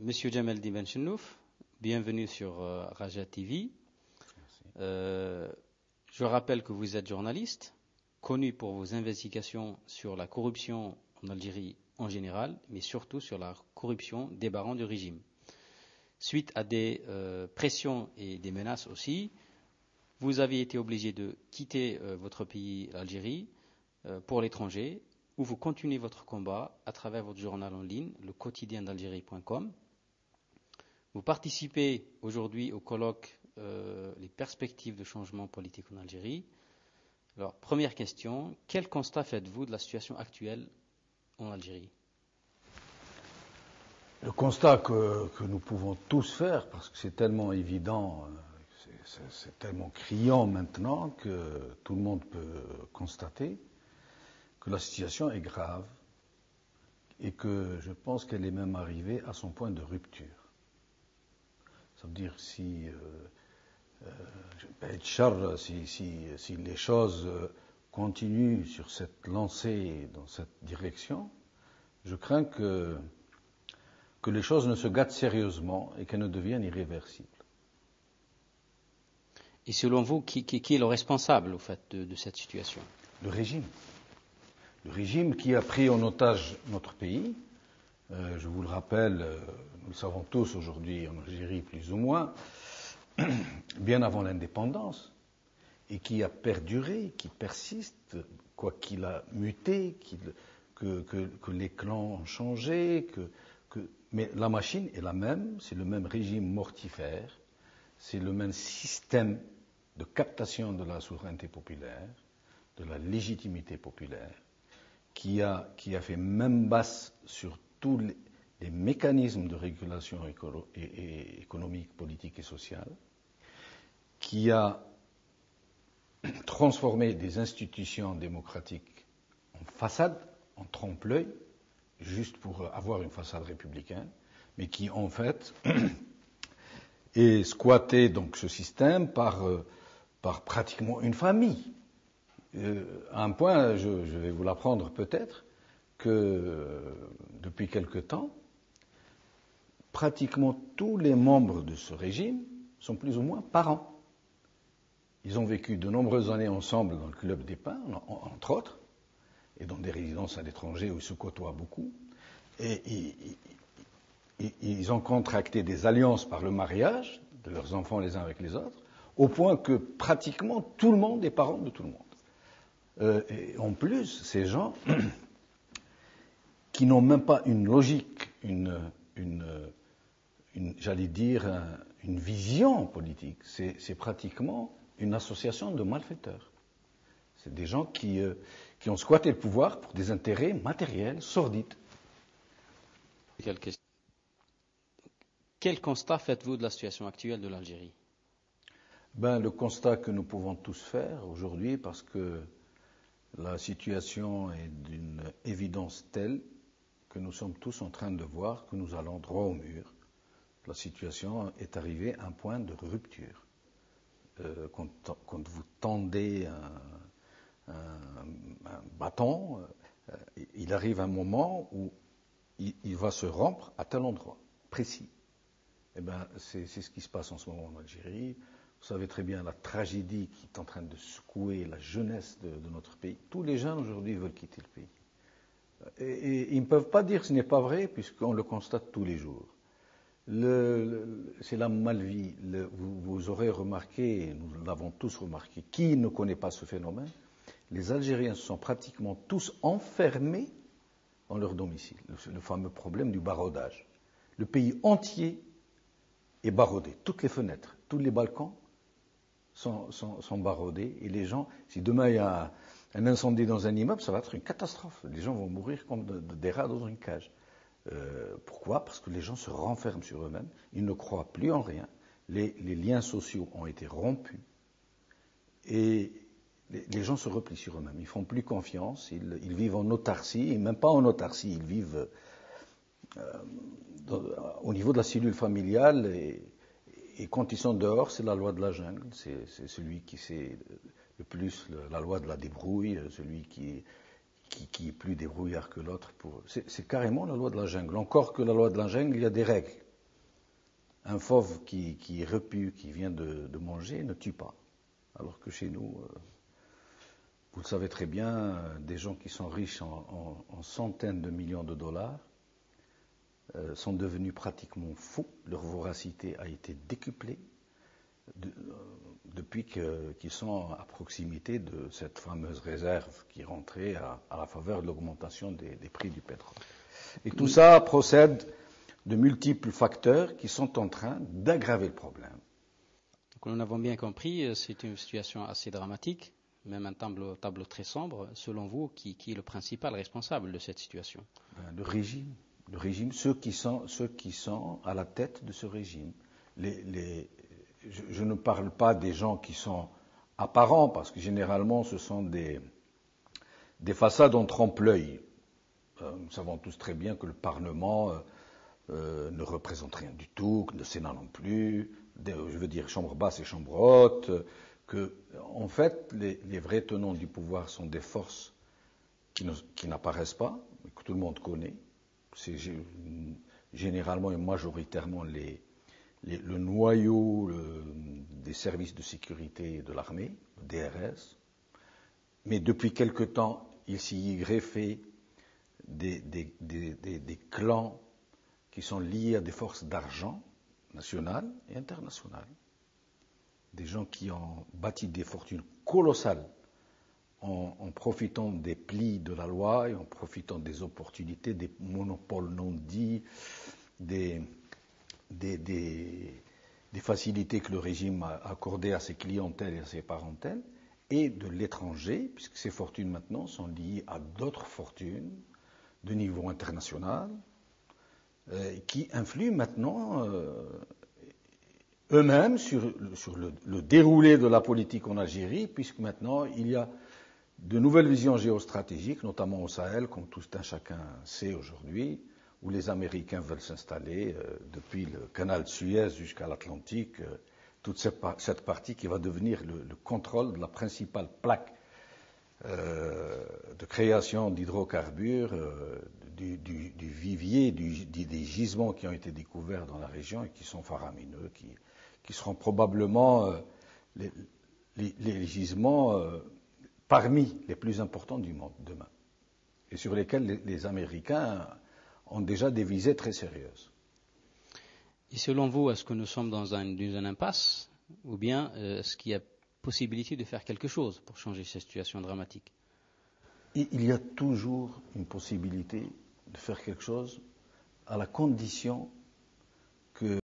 Monsieur Djemaldi Ben Chennouf, bienvenue sur Raja TV. Je rappelle que vous êtes journaliste, connu pour vos investigations sur la corruption en Algérie en général, mais surtout sur la corruption des barons du régime. Suite à des pressions et des menaces aussi, vous avez été obligé de quitter votre pays, l'Algérie, pour l'étranger, où vous continuez votre combat à travers votre journal en ligne, le quotidien d'Algérie.com. Vous participez aujourd'hui au colloque Les perspectives de changement politique en Algérie. Alors, première question, quel constat faites-vous de la situation actuelle en Algérie? Le constat que nous pouvons tous faire, parce que c'est tellement évident, c'est tellement criant maintenant que tout le monde peut constater que la situation est grave et que je pense qu'elle est même arrivée à son point de rupture. Ça veut dire si les choses continuent sur cette lancée, dans cette direction, je crains que les choses ne se gâtent sérieusement et qu'elles ne deviennent irréversibles. Et selon vous, qui est le responsable au fait, de cette situation? Le régime. Le régime qui a pris en otage notre pays. Je vous le rappelle, nous le savons tous aujourd'hui en Algérie plus ou moins, bien avant l'indépendance, et qui a perduré, qui persiste, quoi qu'il a muté, que les clans ont changé, mais la machine est la même, c'est le même régime mortifère, c'est le même système de captation de la souveraineté populaire, de la légitimité populaire, qui a fait main basse sur tous les mécanismes de régulation économique, politique et sociale, qui a transformé des institutions démocratiques en façade, en trompe-l'œil, juste pour avoir une façade républicaine, mais qui en fait est squatté donc ce système par pratiquement une famille. À un point, je vais vous l'apprendre peut-être, que depuis quelque temps, pratiquement tous les membres de ce régime sont plus ou moins parents. Ils ont vécu de nombreuses années ensemble dans le club des pins, entre autres, et dans des résidences à l'étranger où ils se côtoient beaucoup. Et ils ont contracté des alliances par le mariage de leurs enfants les uns avec les autres, au point que pratiquement tout le monde est parent de tout le monde. Et en plus, ces gens qui n'ont même pas une logique, j'allais dire, une vision politique, c'est pratiquement une association de malfaiteurs. C'est des gens qui ont squatté le pouvoir pour des intérêts matériels, sordides. Quel constat faites-vous de la situation actuelle de l'Algérie? Le constat que nous pouvons tous faire aujourd'hui, parce que la situation est d'une évidence telle que nous sommes tous en train de voir que nous allons droit au mur. La situation est arrivée à un point de rupture. Quand vous tendez un bâton, il arrive un moment où il va se rompre à tel endroit précis. C'est ce qui se passe en ce moment en Algérie. Vous savez très bien la tragédie qui est en train de secouer la jeunesse de notre pays. Tous les jeunes aujourd'hui veulent quitter le pays. Et ils ne peuvent pas dire que ce n'est pas vrai, puisqu'on le constate tous les jours. C'est la malvie. Vous aurez remarqué, nous l'avons tous remarqué, qui ne connaît pas ce phénomène? Les Algériens se sont pratiquement tous enfermés dans leur domicile. Le fameux problème du barodage. Le pays entier est barodé. Toutes les fenêtres, tous les balcons sont barodés. Et les gens, si demain il y a un incendie dans un immeuble, ça va être une catastrophe. Les gens vont mourir comme des rats dans une cage. Pourquoi? Parce que les gens se renferment sur eux-mêmes. Ils ne croient plus en rien. Les liens sociaux ont été rompus. Et les gens se replient sur eux-mêmes. Ils font plus confiance. Ils vivent en autarcie. Et même pas en autarcie. Ils vivent au niveau de la cellule familiale. Et quand ils sont dehors, c'est la loi de la jungle. C'est celui qui sait le plus la loi de la débrouille, celui qui est plus débrouillard que l'autre. C'est carrément la loi de la jungle. Encore que la loi de la jungle, il y a des règles. un fauve qui est repu, qui vient de manger, ne tue pas. Alors que chez nous, vous le savez très bien, des gens qui sont riches en centaines de millions de dollars sont devenus pratiquement fous. Leur voracité a été décuplée depuis qu'ils sont à proximité de cette fameuse réserve qui est rentrée à la faveur de l'augmentation des prix du pétrole. Et tout ça procède de multiples facteurs qui sont en train d'aggraver le problème. Donc, nous l'avons bien compris, c'est une situation assez dramatique, même un tableau très sombre. Selon vous, qui est le principal responsable de cette situation? Le régime, ceux qui sont à la tête de ce régime. Je ne parle pas des gens qui sont apparents, parce que généralement ce sont des façades en trompe-l'œil. Nous savons tous très bien que le Parlement ne représente rien du tout, que le Sénat non plus, je veux dire chambre basse et chambre haute, que en fait les vrais tenants du pouvoir sont des forces qui n'apparaissent pas, mais que tout le monde connaît. C'est généralement et majoritairement le noyau des services de sécurité de l'armée, le DRS. Mais depuis quelque temps, il s'y est greffé des clans qui sont liés à des forces d'argent nationales et internationales. Des gens qui ont bâti des fortunes colossales en profitant des plis de la loi et en profitant des opportunités, des monopoles non dits, des facilités que le régime a accordées à ses clientèles et à ses parentèles, et de l'étranger, puisque ces fortunes maintenant sont liées à d'autres fortunes de niveau international, qui influent maintenant eux-mêmes sur le déroulé de la politique en Algérie, puisque maintenant il y a de nouvelles visions géostratégiques, notamment au Sahel, comme tout un chacun sait aujourd'hui, où les Américains veulent s'installer depuis le canal de Suez jusqu'à l'Atlantique, toute cette partie qui va devenir le contrôle de la principale plaque de création d'hydrocarbures, du vivier, des gisements qui ont été découverts dans la région et qui sont faramineux, qui seront probablement les gisements parmi les plus importants du monde demain, et sur lesquels les Américains ont déjà des visées très sérieuses. Et selon vous, est-ce que nous sommes dans une impasse, ou bien est-ce qu'il y a possibilité de faire quelque chose pour changer cette situation dramatique? Il y a toujours une possibilité de faire quelque chose à la condition que